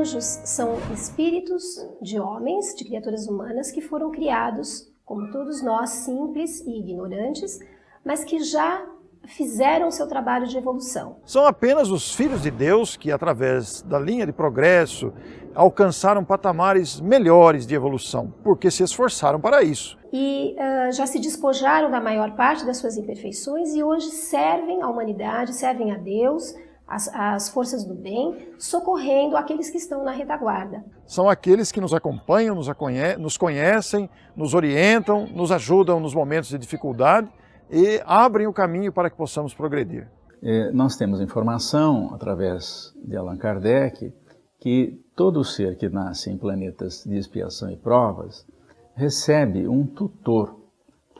anjos são espíritos de homens, de criaturas humanas, que foram criados, como todos nós, simples e ignorantes, mas que já fizeram o seu trabalho de evolução. São apenas os filhos de Deus que, através da linha de progresso, alcançaram patamares melhores de evolução, porque se esforçaram para isso. E já se despojaram da maior parte das suas imperfeições e hoje servem à humanidade, servem a Deus, as forças do bem, socorrendo aqueles que estão na retaguarda. São aqueles que nos acompanham, nos conhecem, nos orientam, nos ajudam nos momentos de dificuldade e abrem o caminho para que possamos progredir. Nós temos informação, através de Allan Kardec, que todo ser que nasce em planetas de expiação e provas recebe um tutor,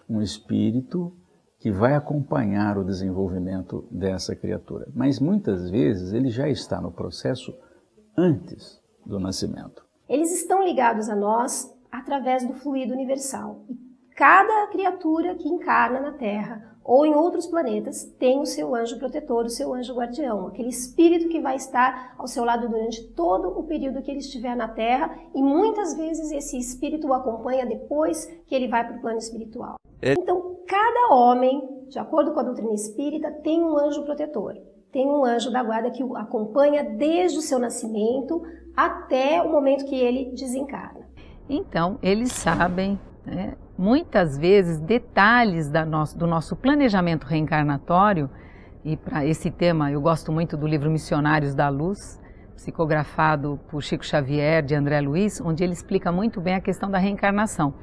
um espírito que vai acompanhar o desenvolvimento dessa criatura. Mas muitas vezes ele já está no processo antes do nascimento. Eles estão ligados a nós através do fluido universal. Cada criatura que encarna na Terra ou em outros planetas tem o seu anjo protetor, o seu anjo guardião, aquele espírito que vai estar ao seu lado durante todo o período que ele estiver na Terra, e muitas vezes esse espírito o acompanha depois que ele vai para o plano espiritual. Então, cada homem, de acordo com a doutrina espírita, tem um anjo protetor, tem um anjo da guarda que o acompanha desde o seu nascimento até o momento que ele desencarna. Então, eles sabem, né, muitas vezes, detalhes do nosso planejamento reencarnatório, e para esse tema eu gosto muito do livro Missionários da Luz, psicografado por Chico Xavier, de André Luiz, onde ele explica muito bem a questão da reencarnação.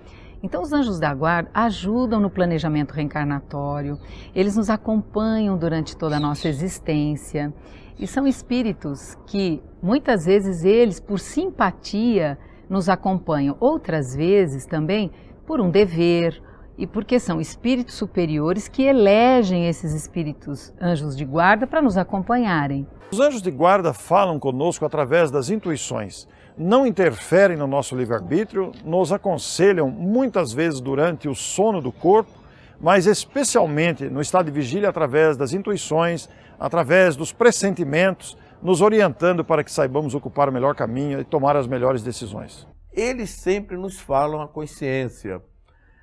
Então os anjos da guarda ajudam no planejamento reencarnatório, eles nos acompanham durante toda a nossa existência, e são espíritos que muitas vezes eles, por simpatia, nos acompanham, outras vezes também por um dever e porque são espíritos superiores que elegem esses espíritos anjos de guarda para nos acompanharem. Os anjos de guarda falam conosco através das intuições, não interferem no nosso livre-arbítrio, nos aconselham muitas vezes durante o sono do corpo, mas especialmente no estado de vigília através das intuições, através dos pressentimentos, nos orientando para que saibamos ocupar o melhor caminho e tomar as melhores decisões. Eles sempre nos falam a consciência.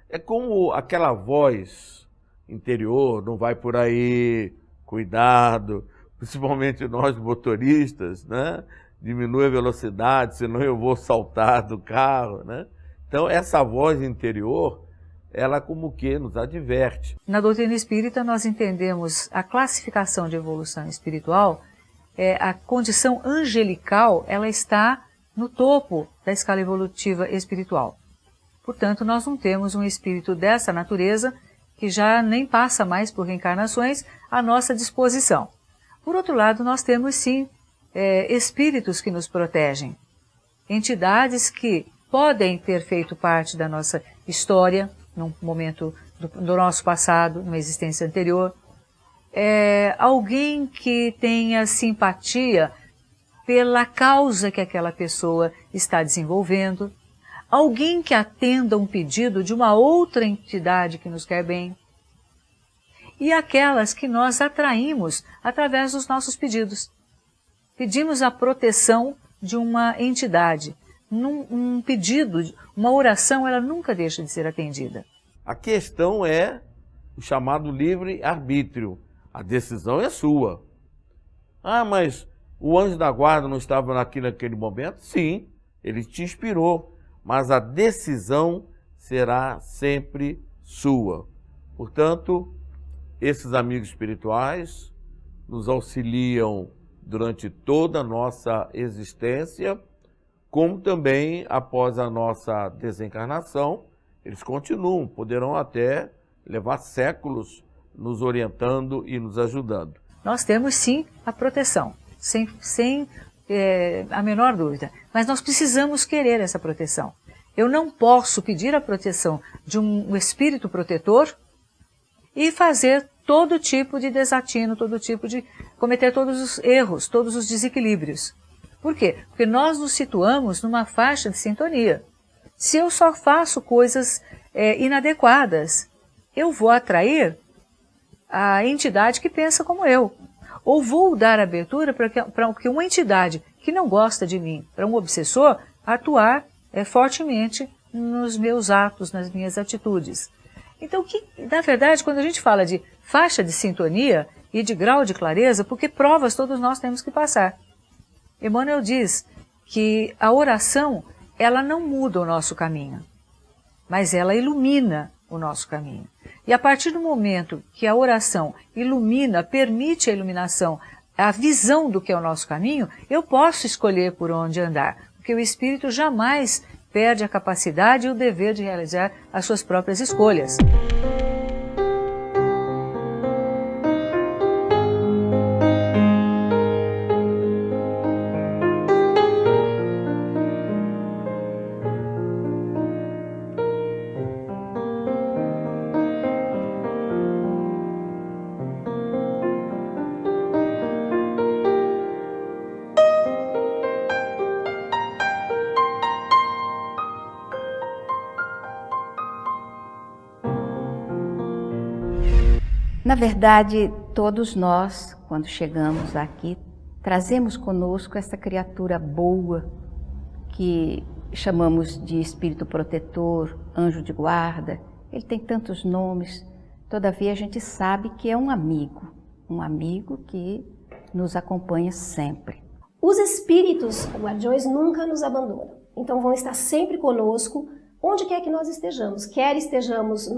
É como aquela voz interior, não vai por aí, cuidado, principalmente nós motoristas, né? Diminui a velocidade, senão eu vou saltar do carro, né? Então essa voz interior, ela como que nos adverte. Na doutrina espírita nós entendemos a classificação de evolução espiritual, a condição angelical, ela está no topo da escala evolutiva espiritual. Portanto, nós não temos um espírito dessa natureza que já nem passa mais por reencarnações à nossa disposição. Por outro lado, nós temos sim espíritos que nos protegem, entidades que podem ter feito parte da nossa história, num momento do nosso passado, numa existência anterior, alguém que tenha simpatia pela causa que aquela pessoa está desenvolvendo, alguém que atenda um pedido de uma outra entidade que nos quer bem, e aquelas que nós atraímos através dos nossos pedidos. Pedimos a proteção de uma entidade. Um pedido, uma oração, ela nunca deixa de ser atendida. A questão é o chamado livre-arbítrio. A decisão é sua. Ah, mas o anjo da guarda não estava aqui naquele momento? Sim, ele te inspirou, mas a decisão será sempre sua. Portanto, esses amigos espirituais nos auxiliam durante toda a nossa existência, como também após a nossa desencarnação, eles continuam, poderão até levar séculos nos orientando e nos ajudando. Nós temos sim a proteção, sem a menor dúvida, mas nós precisamos querer essa proteção. Eu não posso pedir a proteção de um espírito protetor e fazer todo tipo de desatino, cometer todos os erros, todos os desequilíbrios. Por quê? Porque nós nos situamos numa faixa de sintonia. Se eu só faço coisas inadequadas, eu vou atrair a entidade que pensa como eu. Ou vou dar abertura para que uma entidade que não gosta de mim, para um obsessor, atuar fortemente nos meus atos, nas minhas atitudes. Então, na verdade, quando a gente fala de faixa de sintonia e de grau de clareza, porque provas todos nós temos que passar. Emmanuel diz que a oração, ela não muda o nosso caminho, mas ela ilumina o nosso caminho. E a partir do momento que a oração ilumina, permite a iluminação, a visão do que é o nosso caminho, eu posso escolher por onde andar, porque o espírito jamais perde a capacidade e o dever de realizar as suas próprias escolhas. Na verdade, todos nós, quando chegamos aqui, trazemos conosco essa criatura boa que chamamos de espírito protetor, anjo de guarda. Ele tem tantos nomes, todavia a gente sabe que é um amigo que nos acompanha sempre. Os espíritos guardiões nunca nos abandonam, então vão estar sempre conosco, onde quer que nós estejamos, quer estejamos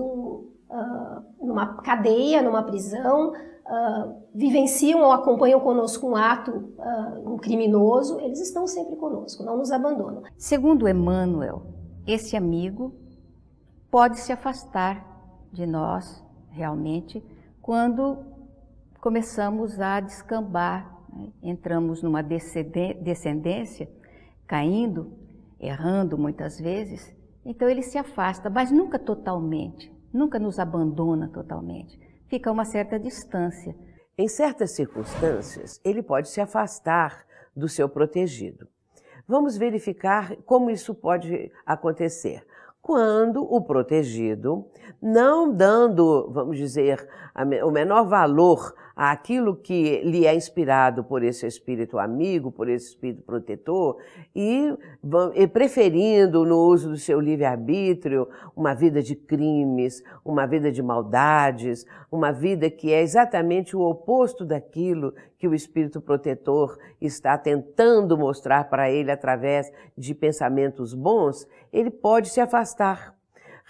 numa cadeia, numa prisão, vivenciam ou acompanham conosco um ato um criminoso, eles estão sempre conosco, não nos abandonam. Segundo Emmanuel, esse amigo pode se afastar de nós, realmente, quando começamos a descambar, né? Entramos numa descendência, caindo, errando muitas vezes, então ele se afasta, mas nunca totalmente. Nunca nos abandona totalmente, fica a uma certa distância. Em certas circunstâncias, ele pode se afastar do seu protegido. Vamos verificar como isso pode acontecer. Quando o protegido, não dando, vamos dizer, o menor valor àquilo que lhe é inspirado por esse espírito amigo, por esse espírito protetor, e preferindo no uso do seu livre-arbítrio uma vida de crimes, uma vida de maldades, uma vida que é exatamente o oposto daquilo que o espírito protetor está tentando mostrar para ele através de pensamentos bons, ele pode se afastar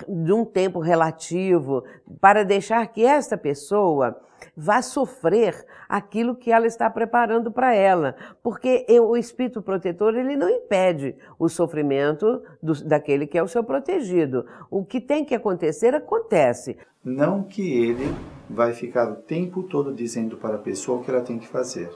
de um tempo relativo para deixar que esta pessoa vá sofrer aquilo que ela está preparando para ela, porque o espírito protetor ele não impede o sofrimento daquele que é o seu protegido. O que tem que acontecer, acontece. Não que ele vai ficar o tempo todo dizendo para a pessoa o que ela tem que fazer,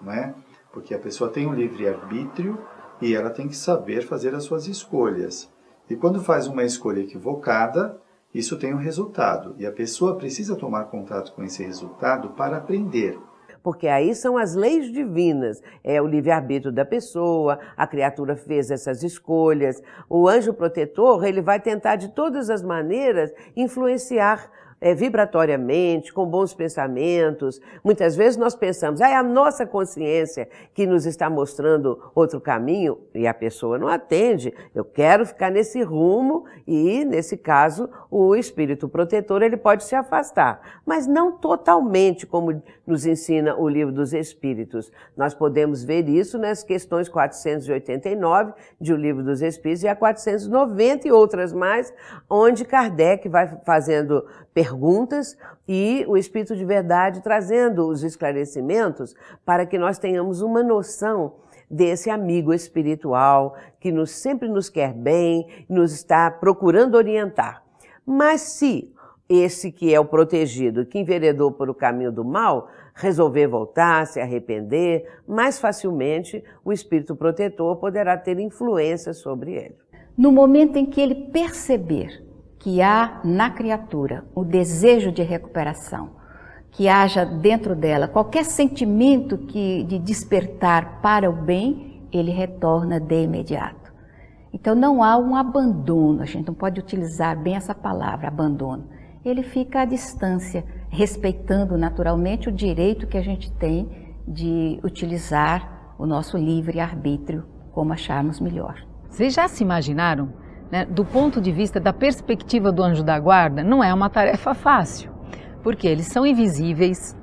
não é? Porque a pessoa tem um livre-arbítrio e ela tem que saber fazer as suas escolhas. E quando faz uma escolha equivocada, isso tem um resultado. E a pessoa precisa tomar contato com esse resultado para aprender. Porque aí são as leis divinas, é o livre-arbítrio da pessoa, a criatura fez essas escolhas. O anjo protetor, ele vai tentar de todas as maneiras influenciar vibratoriamente, com bons pensamentos. Muitas vezes nós pensamos, é a nossa consciência que nos está mostrando outro caminho, e a pessoa não atende. Eu quero ficar nesse rumo e, nesse caso, o espírito protetor ele pode se afastar, mas não totalmente, como nos ensina o Livro dos Espíritos. Nós podemos ver isso nas questões 489 de O Livro dos Espíritos e a 490 e outras mais, onde Kardec vai fazendo perguntas e o Espírito de Verdade trazendo os esclarecimentos para que nós tenhamos uma noção desse amigo espiritual que sempre nos quer bem, nos está procurando orientar. Mas se esse que é o protegido, que enveredou por o caminho do mal, resolver voltar, se arrepender, mais facilmente o espírito protetor poderá ter influência sobre ele. No momento em que ele perceber que há na criatura o desejo de recuperação, que haja dentro dela qualquer sentimento de despertar para o bem, ele retorna de imediato. Então não há um abandono, a gente não pode utilizar bem essa palavra, abandono. Ele fica à distância, respeitando naturalmente o direito que a gente tem de utilizar o nosso livre-arbítrio como acharmos melhor. Vocês já se imaginaram, né, do ponto de vista da perspectiva do anjo da guarda, não é uma tarefa fácil, porque eles são invisíveis,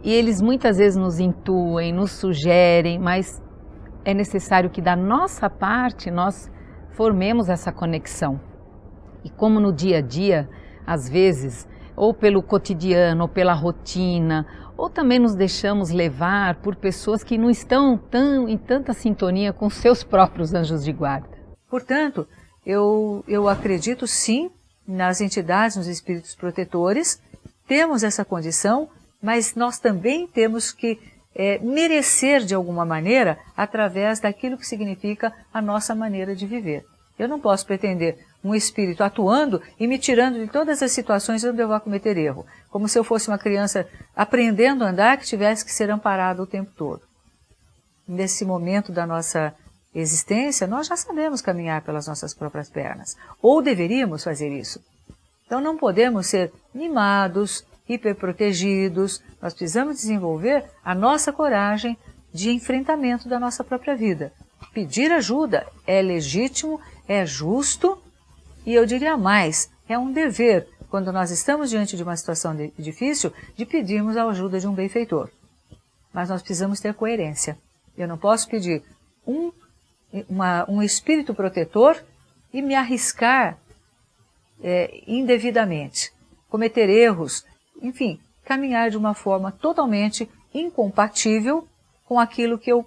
e eles muitas vezes nos intuem, nos sugerem, mas é necessário que da nossa parte nós formemos essa conexão. E como no dia a dia, às vezes, ou pelo cotidiano, ou pela rotina, ou também nos deixamos levar por pessoas que não estão em tanta sintonia com seus próprios anjos de guarda. Portanto, eu acredito sim nas entidades, nos espíritos protetores, temos essa condição, mas nós também temos que merecer de alguma maneira através daquilo que significa a nossa maneira de viver. Eu não posso pretender um espírito atuando e me tirando de todas as situações onde eu vou cometer erro, como se eu fosse uma criança aprendendo a andar que tivesse que ser amparada o tempo todo. Nesse momento da nossa existência, nós já sabemos caminhar pelas nossas próprias pernas, ou deveríamos fazer isso. Então não podemos ser mimados, hiperprotegidos, nós precisamos desenvolver a nossa coragem de enfrentamento da nossa própria vida. Pedir ajuda é legítimo, é justo e eu diria mais, é um dever, quando nós estamos diante de uma situação difícil, de pedirmos a ajuda de um benfeitor. Mas nós precisamos ter coerência. Eu não posso pedir um espírito protetor e me arriscar indevidamente, cometer erros, enfim, caminhar de uma forma totalmente incompatível com aquilo que eu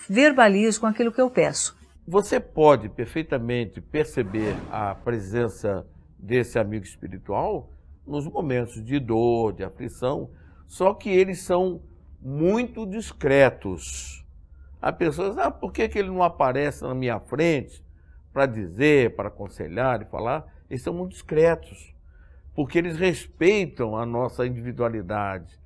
verbalizo, com aquilo que eu peço. Você pode perfeitamente perceber a presença desse amigo espiritual nos momentos de dor, de aflição, só que eles são muito discretos. Há pessoas, por que ele não aparece na minha frente para dizer, para aconselhar e falar? Eles são muito discretos, porque eles respeitam a nossa individualidade,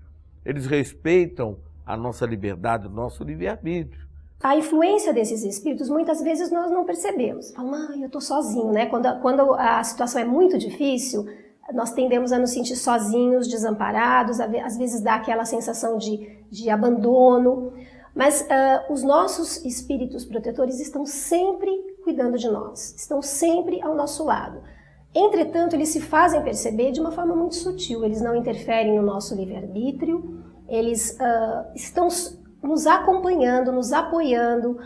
eles respeitam a nossa liberdade, o nosso livre-arbítrio. A influência desses espíritos, muitas vezes nós não percebemos. Falamos, eu estou sozinho, né? Quando a situação é muito difícil, nós tendemos a nos sentir sozinhos, desamparados, às vezes dá aquela sensação de abandono. Mas os nossos espíritos protetores estão sempre cuidando de nós, estão sempre ao nosso lado. Entretanto, eles se fazem perceber de uma forma muito sutil, eles não interferem no nosso livre-arbítrio, eles estão nos acompanhando, nos apoiando,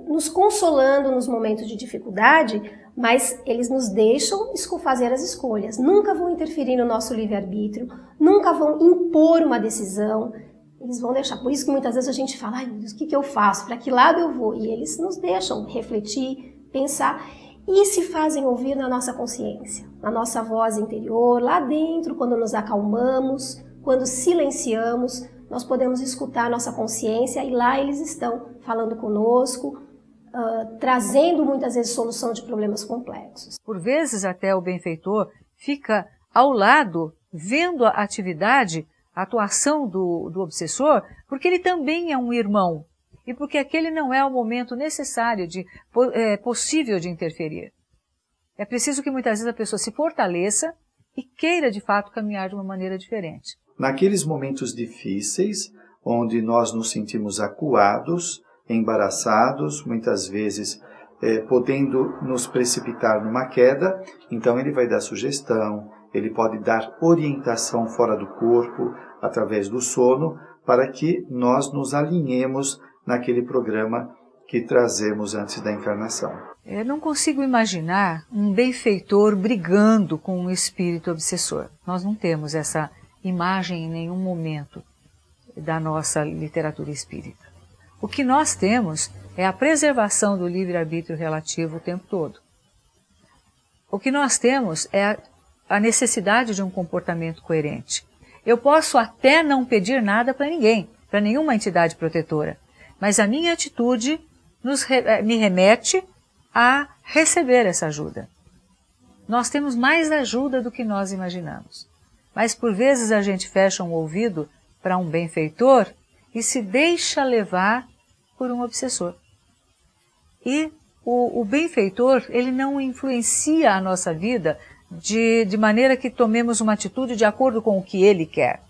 nos consolando nos momentos de dificuldade, mas eles nos deixam fazer as escolhas. Nunca vão interferir no nosso livre-arbítrio, nunca vão impor uma decisão, eles vão deixar. Por isso que muitas vezes a gente fala, ai meu Deus, o que eu faço? Para que lado eu vou? E eles nos deixam refletir, pensar e se fazem ouvir na nossa consciência, na nossa voz interior, lá dentro, quando nos acalmamos, quando silenciamos, nós podemos escutar a nossa consciência e lá eles estão falando conosco, trazendo muitas vezes solução de problemas complexos. Por vezes até o benfeitor fica ao lado, vendo a atividade, a atuação do obsessor, porque ele também é um irmão e porque aquele não é o momento necessário, possível de interferir. É preciso que muitas vezes a pessoa se fortaleça e queira de fato caminhar de uma maneira diferente. Naqueles momentos difíceis, onde nós nos sentimos acuados, embaraçados, muitas vezes podendo nos precipitar numa queda, então ele vai dar sugestão, ele pode dar orientação fora do corpo, através do sono, para que nós nos alinhemos naquele programa que trazemos antes da encarnação. Eu não consigo imaginar um benfeitor brigando com um espírito obsessor. Nós não temos essa imagem em nenhum momento da nossa literatura espírita. O que nós temos é a preservação do livre-arbítrio relativo o tempo todo. O que nós temos é a necessidade de um comportamento coerente. Eu posso até não pedir nada para ninguém, para nenhuma entidade protetora, mas a minha atitude me remete a receber essa ajuda. Nós temos mais ajuda do que nós imaginamos. Mas por vezes a gente fecha um ouvido para um benfeitor e se deixa levar por um obsessor. E o benfeitor, ele não influencia a nossa vida de maneira que tomemos uma atitude de acordo com o que Ele quer.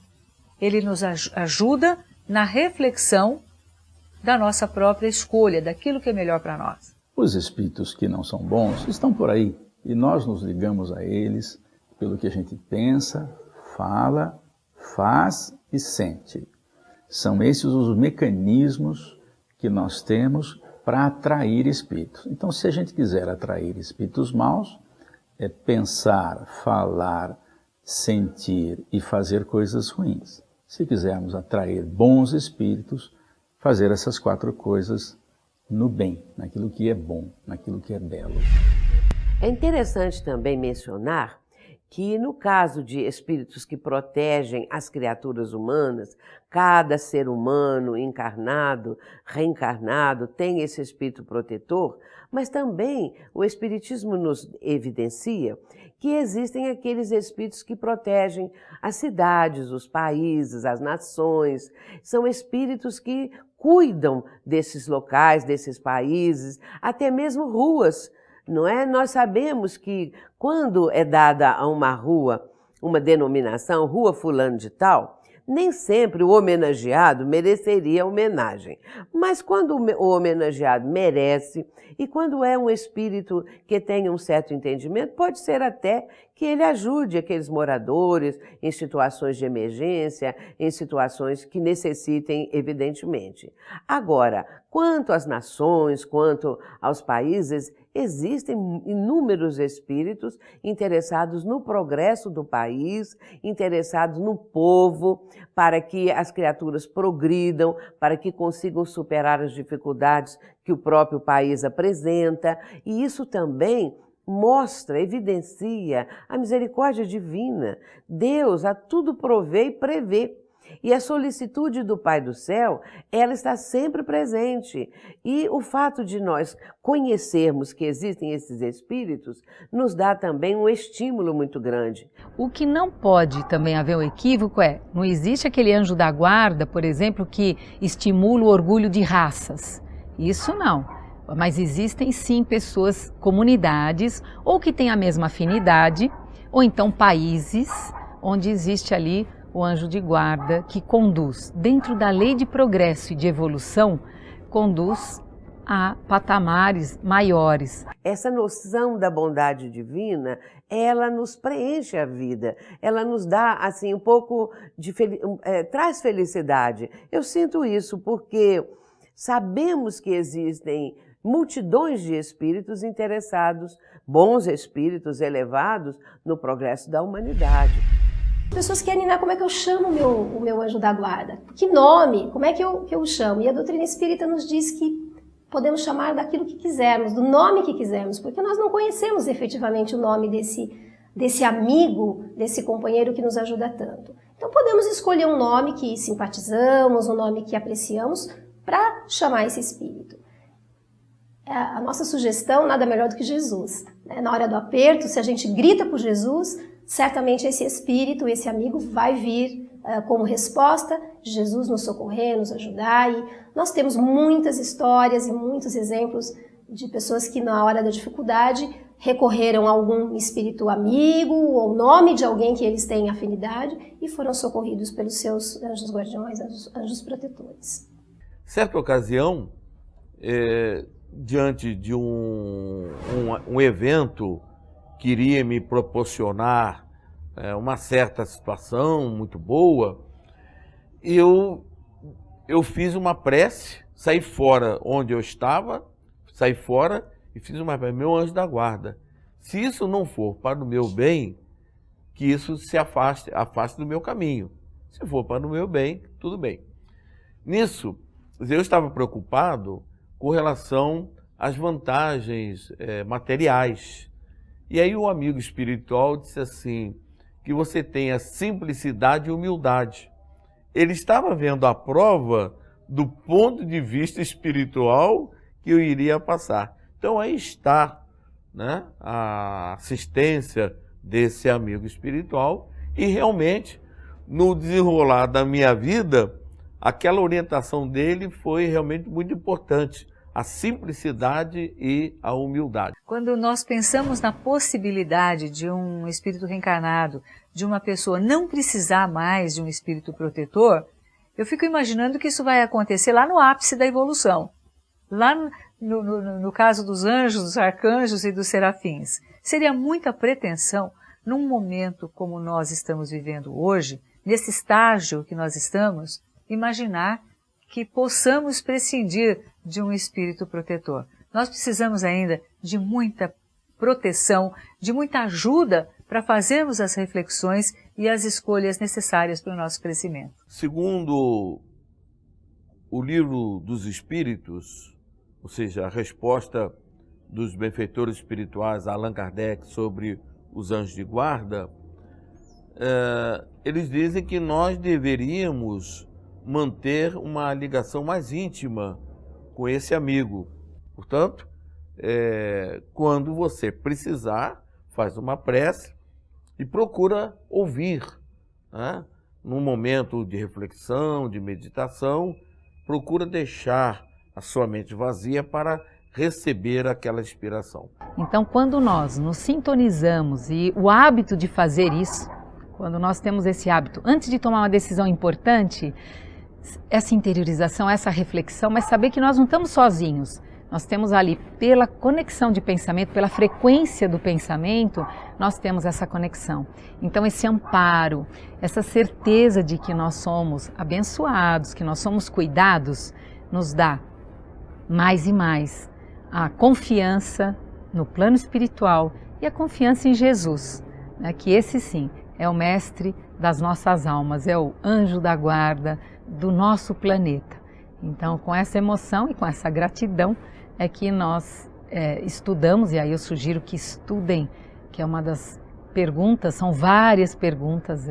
Ele nos ajuda na reflexão da nossa própria escolha, daquilo que é melhor para nós. Os espíritos que não são bons estão por aí e nós nos ligamos a eles pelo que a gente pensa, fala, faz e sente. São esses os mecanismos que nós temos para atrair espíritos. Então, se a gente quiser atrair espíritos maus, é pensar, falar, sentir e fazer coisas ruins. Se quisermos atrair bons espíritos, fazer essas 4 coisas no bem, naquilo que é bom, naquilo que é belo. É interessante também mencionar que no caso de espíritos que protegem as criaturas humanas, cada ser humano encarnado, reencarnado, tem esse espírito protetor, mas também o Espiritismo nos evidencia que existem aqueles espíritos que protegem as cidades, os países, as nações. São espíritos que cuidam desses locais, desses países, até mesmo ruas. Não é? Nós sabemos que quando é dada a uma rua uma denominação, Rua Fulano de Tal, nem sempre o homenageado mereceria homenagem. Mas quando o homenageado merece, e quando é um espírito que tenha um certo entendimento, pode ser até que ele ajude aqueles moradores em situações de emergência, em situações que necessitem, evidentemente. Agora, quanto às nações, quanto aos países, existem inúmeros espíritos interessados no progresso do país, interessados no povo, para que as criaturas progridam, para que consigam superar as dificuldades que o próprio país apresenta. E isso também mostra, evidencia a misericórdia divina. Deus a tudo provê e prevê. E a solicitude do Pai do Céu, ela está sempre presente. E o fato de nós conhecermos que existem esses espíritos, nos dá também um estímulo muito grande. O que não pode também haver um equívoco é, não existe aquele anjo da guarda, por exemplo, que estimula o orgulho de raças. Isso não. Mas existem sim pessoas, comunidades, ou que têm a mesma afinidade, ou então países onde existe ali o anjo de guarda que conduz, dentro da lei de progresso e de evolução, conduz a patamares maiores. Essa noção da bondade divina, ela nos preenche a vida, ela nos dá assim um pouco de traz felicidade. Eu sinto isso porque sabemos que existem multidões de espíritos interessados, bons espíritos elevados no progresso da humanidade. Pessoas querem, né, como é que eu chamo o meu anjo da guarda? Que nome? Como é que eu o chamo? E a doutrina espírita nos diz que podemos chamar daquilo que quisermos, do nome que quisermos, porque nós não conhecemos efetivamente o nome desse amigo, desse companheiro que nos ajuda tanto. Então podemos escolher um nome que simpatizamos, um nome que apreciamos, para chamar esse espírito. A nossa sugestão nada melhor do que Jesus. Na hora do aperto, se a gente grita por Jesus, certamente esse espírito, esse amigo vai vir como resposta de Jesus nos socorrer, nos ajudar. E nós temos muitas histórias e muitos exemplos de pessoas que na hora da dificuldade recorreram a algum espírito amigo ou nome de alguém que eles têm afinidade e foram socorridos pelos seus anjos guardiões, anjos protetores. Certa ocasião, diante de um evento que iria me proporcionar uma certa situação muito boa, eu fiz uma prece, saí fora onde eu estava, saí fora e fiz uma prece, meu anjo da guarda. Se isso não for para o meu bem, que isso se afaste do meu caminho. Se for para o meu bem, tudo bem. Nisso, eu estava preocupado com relação às vantagens materiais. E aí o amigo espiritual disse assim, que você tenha simplicidade e humildade. Ele estava vendo a prova do ponto de vista espiritual que eu iria passar. Então aí está, né, a assistência desse amigo espiritual e realmente no desenrolar da minha vida, aquela orientação dele foi realmente muito importante. a simplicidade e a humildade. Quando nós pensamos na possibilidade de um espírito reencarnado, de uma pessoa não precisar mais de um espírito protetor, eu fico imaginando que isso vai acontecer lá no ápice da evolução. Lá no caso dos anjos, dos arcanjos e dos serafins. Seria muita pretensão, num momento como nós estamos vivendo hoje, nesse estágio que nós estamos, imaginar que possamos prescindir de um espírito protetor. Nós precisamos ainda de muita proteção, de muita ajuda para fazermos as reflexões e as escolhas necessárias para o nosso crescimento. Segundo o Livro dos Espíritos, ou seja, a resposta dos benfeitores espirituais a Allan Kardec sobre os anjos de guarda, eles dizem que nós deveríamos manter uma ligação mais íntima com esse amigo. Portanto, quando você precisar, faz uma prece e procura ouvir, né? Num momento de reflexão, de meditação, procura deixar a sua mente vazia para receber aquela inspiração. Então, quando nós nos sintonizamos e o hábito de fazer isso, quando nós temos esse hábito, antes de tomar uma decisão importante, essa interiorização, essa reflexão, mas saber que nós não estamos sozinhos. Nós temos ali, pela conexão de pensamento, pela frequência do pensamento, nós temos essa conexão. Então, esse amparo, essa certeza de que nós somos abençoados, que nós somos cuidados, nos dá mais e mais a confiança no plano espiritual e a confiança em Jesus, né? Que esse sim é o mestre das nossas almas, é o anjo da guarda do nosso planeta. Então, com essa emoção e com essa gratidão é que nós estudamos, e aí eu sugiro que estudem, que é uma das perguntas, são várias perguntas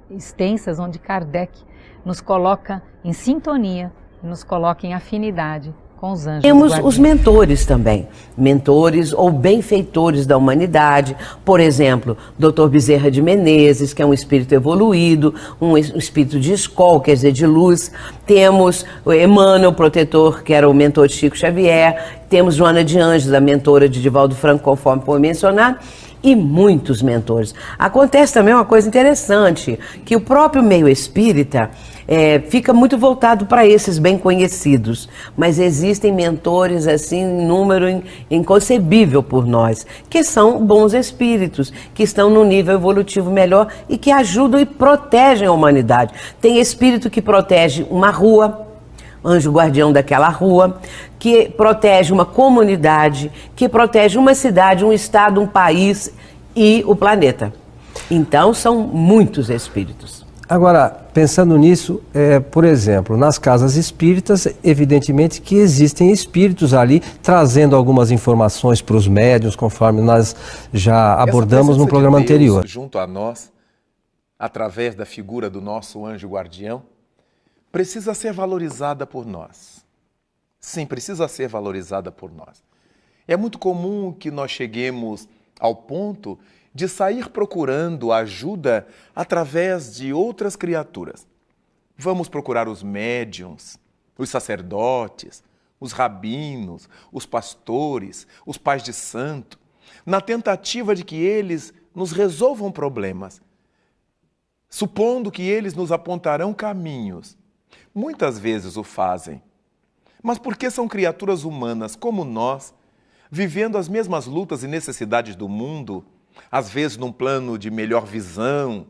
extensas, onde Kardec nos coloca em sintonia, nos coloca em afinidade com os anjos. Temos os mentores também, mentores ou benfeitores da humanidade, por exemplo, Dr. Bezerra de Menezes, que é um espírito evoluído, um espírito de escola, quer dizer, de luz. Temos o Emmanuel, protetor, que era o mentor de Chico Xavier. Temos Joana de Anjos, a mentora de Divaldo Franco, conforme foi mencionado, e muitos mentores. Acontece também uma coisa interessante, que o próprio meio espírita fica muito voltado para esses bem conhecidos, mas existem mentores assim em número inconcebível por nós, que são bons espíritos, que estão num nível evolutivo melhor e que ajudam e protegem a humanidade. Tem espírito que protege uma rua, anjo guardião daquela rua, que protege uma comunidade, que protege uma cidade, um estado, um país e o planeta. Então são muitos espíritos. Agora, pensando nisso, por exemplo, nas casas espíritas, evidentemente que existem espíritos ali trazendo algumas informações para os médiuns, conforme nós já abordamos no programa anterior. Junto a nós, através da figura do nosso anjo guardião, precisa ser valorizada por nós. Sim, precisa ser valorizada por nós. É muito comum que nós cheguemos ao ponto de sair procurando ajuda através de outras criaturas. Vamos procurar os médiuns, os sacerdotes, os rabinos, os pastores, os pais de santo, na tentativa de que eles nos resolvam problemas, supondo que eles nos apontarão caminhos. Muitas vezes o fazem, mas porque são criaturas humanas como nós, vivendo as mesmas lutas e necessidades do mundo, às vezes num plano de melhor visão,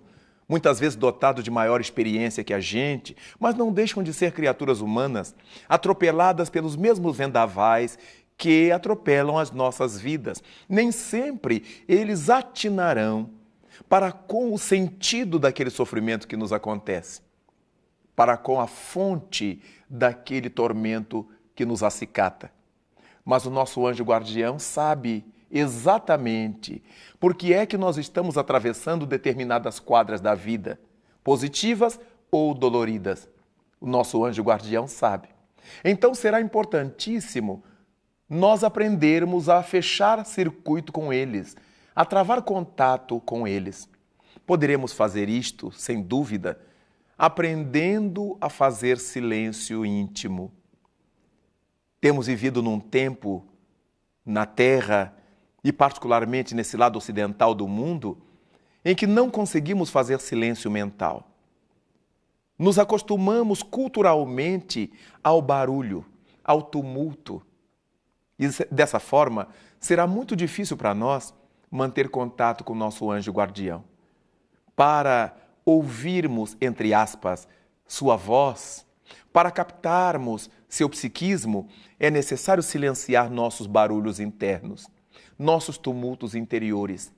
muitas vezes dotado de maior experiência que a gente, mas não deixam de ser criaturas humanas, atropeladas pelos mesmos vendavais que atropelam as nossas vidas. Nem sempre eles atinarão para com o sentido daquele sofrimento que nos acontece, para com a fonte daquele tormento que nos acicata. Mas o nosso anjo guardião sabe exatamente por que é que nós estamos atravessando determinadas quadras da vida, positivas ou doloridas. O nosso anjo guardião sabe. Então será importantíssimo nós aprendermos a fechar circuito com eles, a travar contato com eles. Poderemos fazer isto, sem dúvida, aprendendo a fazer silêncio íntimo. Temos vivido num tempo na Terra, e particularmente nesse lado ocidental do mundo, em que não conseguimos fazer silêncio mental. Nos acostumamos culturalmente ao barulho, ao tumulto. E dessa forma, será muito difícil para nós manter contato com o nosso anjo guardião. Para ouvirmos, entre aspas, sua voz, para captarmos seu psiquismo, é necessário silenciar nossos barulhos internos, nossos tumultos interiores.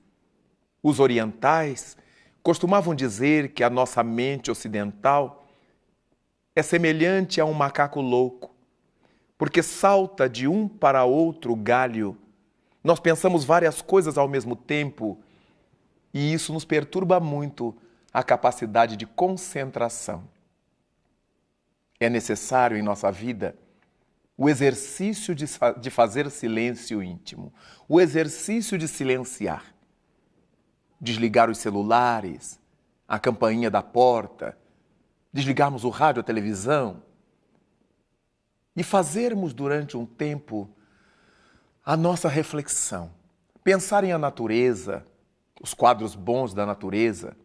Os orientais costumavam dizer que a nossa mente ocidental é semelhante a um macaco louco, porque salta de um para outro galho. Nós pensamos várias coisas ao mesmo tempo e isso nos perturba muito a capacidade de concentração. É necessário em nossa vida o exercício de fazer silêncio íntimo, o exercício de silenciar. Desligar os celulares, a campainha da porta, desligarmos o rádio, a televisão e fazermos durante um tempo a nossa reflexão. Pensar em a natureza, os quadros bons da natureza,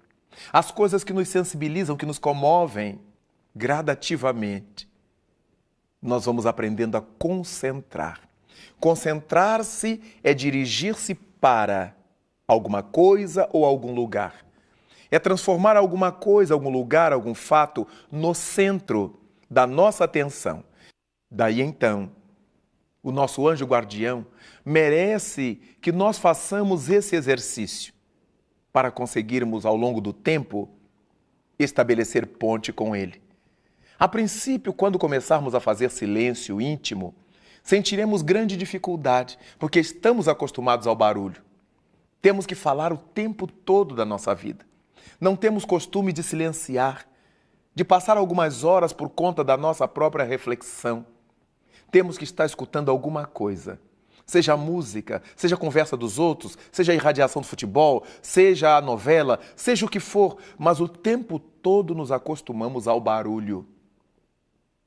as coisas que nos sensibilizam, que nos comovem gradativamente. Nós vamos aprendendo a concentrar. Concentrar-se é dirigir-se para alguma coisa ou algum lugar. É transformar alguma coisa, algum lugar, algum fato no centro da nossa atenção. Daí então, o nosso anjo guardião merece que nós façamos esse exercício para conseguirmos, ao longo do tempo, estabelecer ponte com ele. A princípio, quando começarmos a fazer silêncio íntimo, sentiremos grande dificuldade, porque estamos acostumados ao barulho. Temos que falar o tempo todo da nossa vida. Não temos costume de silenciar, de passar algumas horas por conta da nossa própria reflexão. Temos que estar escutando alguma coisa, seja a música, seja a conversa dos outros, seja a irradiação do futebol, seja a novela, seja o que for, mas o tempo todo nos acostumamos ao barulho.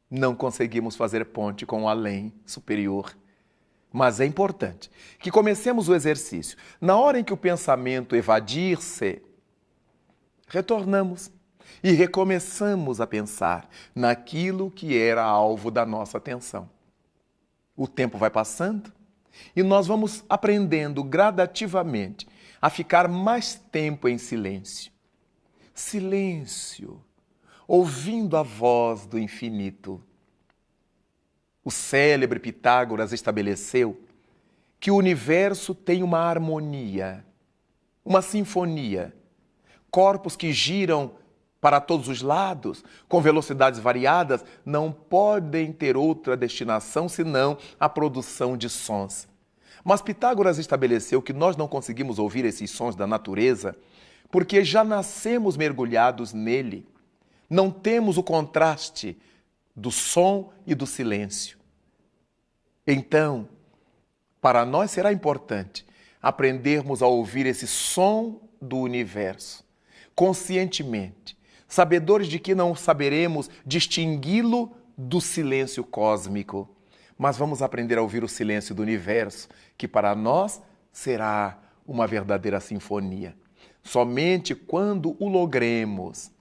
Não conseguimos fazer ponte com o além superior. Mas é importante que comecemos o exercício. Na hora em que o pensamento evadir-se, retornamos e recomeçamos a pensar naquilo que era alvo da nossa atenção. O tempo vai passando e nós vamos aprendendo gradativamente a ficar mais tempo em silêncio. Silêncio, ouvindo a voz do infinito. O célebre Pitágoras estabeleceu que o universo tem uma harmonia, uma sinfonia, corpos que giram para todos os lados, com velocidades variadas, não podem ter outra destinação senão a produção de sons. Mas Pitágoras estabeleceu que nós não conseguimos ouvir esses sons da natureza porque já nascemos mergulhados nele. Não temos o contraste do som e do silêncio. Então, para nós será importante aprendermos a ouvir esse som do universo, conscientemente, sabedores de que não saberemos distingui-lo do silêncio cósmico, mas vamos aprender a ouvir o silêncio do universo, que para nós será uma verdadeira sinfonia. Somente quando o logremos,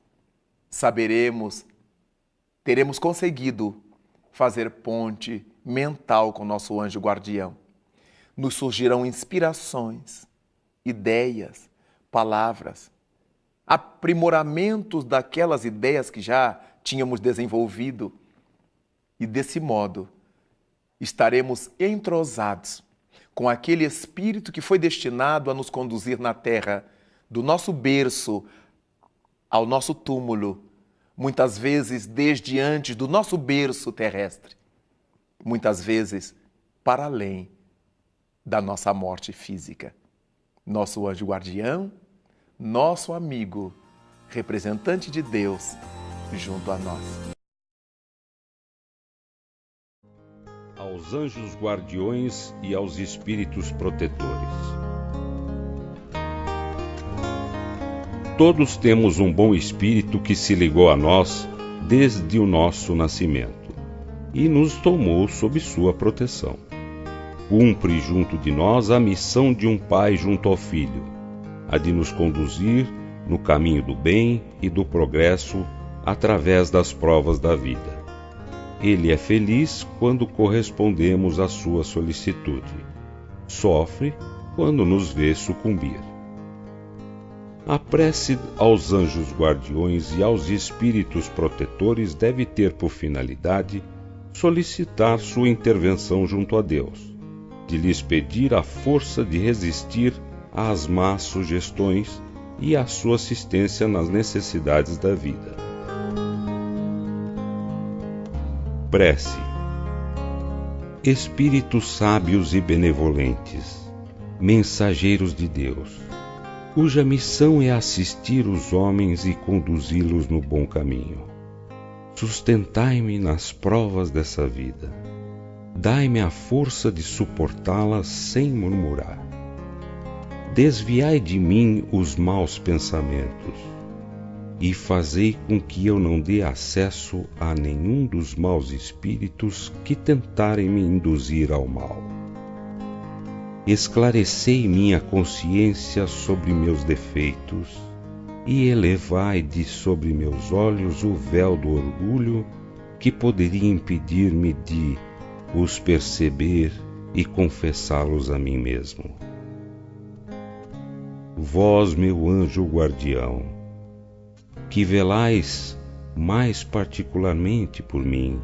teremos conseguido fazer ponte mental com nosso anjo guardião. Nos surgirão inspirações, ideias, palavras, aprimoramentos daquelas ideias que já tínhamos desenvolvido. E desse modo, estaremos entrosados com aquele Espírito que foi destinado a nos conduzir na terra, do nosso berço ao nosso túmulo, muitas vezes desde antes do nosso berço terrestre, muitas vezes para além da nossa morte física. Nosso anjo guardião, nosso amigo, representante de Deus junto a nós. Aos anjos guardiões e aos espíritos protetores. Todos temos um bom espírito que se ligou a nós desde o nosso nascimento. e nos tomou sob sua proteção. Cumpre junto de nós a missão de um pai junto ao filho, a de nos conduzir no caminho do bem e do progresso através das provas da vida. Ele é feliz quando correspondemos à sua solicitude. Sofre quando nos vê sucumbir. A prece aos anjos guardiões e aos espíritos protetores deve ter por finalidade solicitar sua intervenção junto a Deus, de lhes pedir a força de resistir às más sugestões e a sua assistência nas necessidades da vida. Prece. Espíritos sábios e benevolentes, mensageiros de Deus, cuja missão é assistir os homens e conduzi-los no bom caminho. Sustentai-me nas provas dessa vida. Dai-me a força de suportá-las sem murmurar. Desviai de mim os maus pensamentos e fazei com que eu não dê acesso a nenhum dos maus espíritos que tentarem me induzir ao mal. Esclarecei minha consciência sobre meus defeitos e elevai de sobre meus olhos o véu do orgulho que poderia impedir-me de os perceber e confessá-los a mim mesmo. Vós, meu anjo guardião, que velais mais particularmente por mim,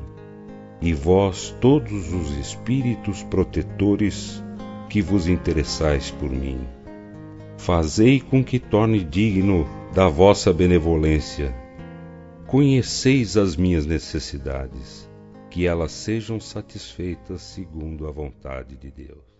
e vós todos os espíritos protetores que vos interessais por mim, fazei com que torne digno da vossa benevolência. Conheceis as minhas necessidades, que elas sejam satisfeitas segundo a vontade de Deus.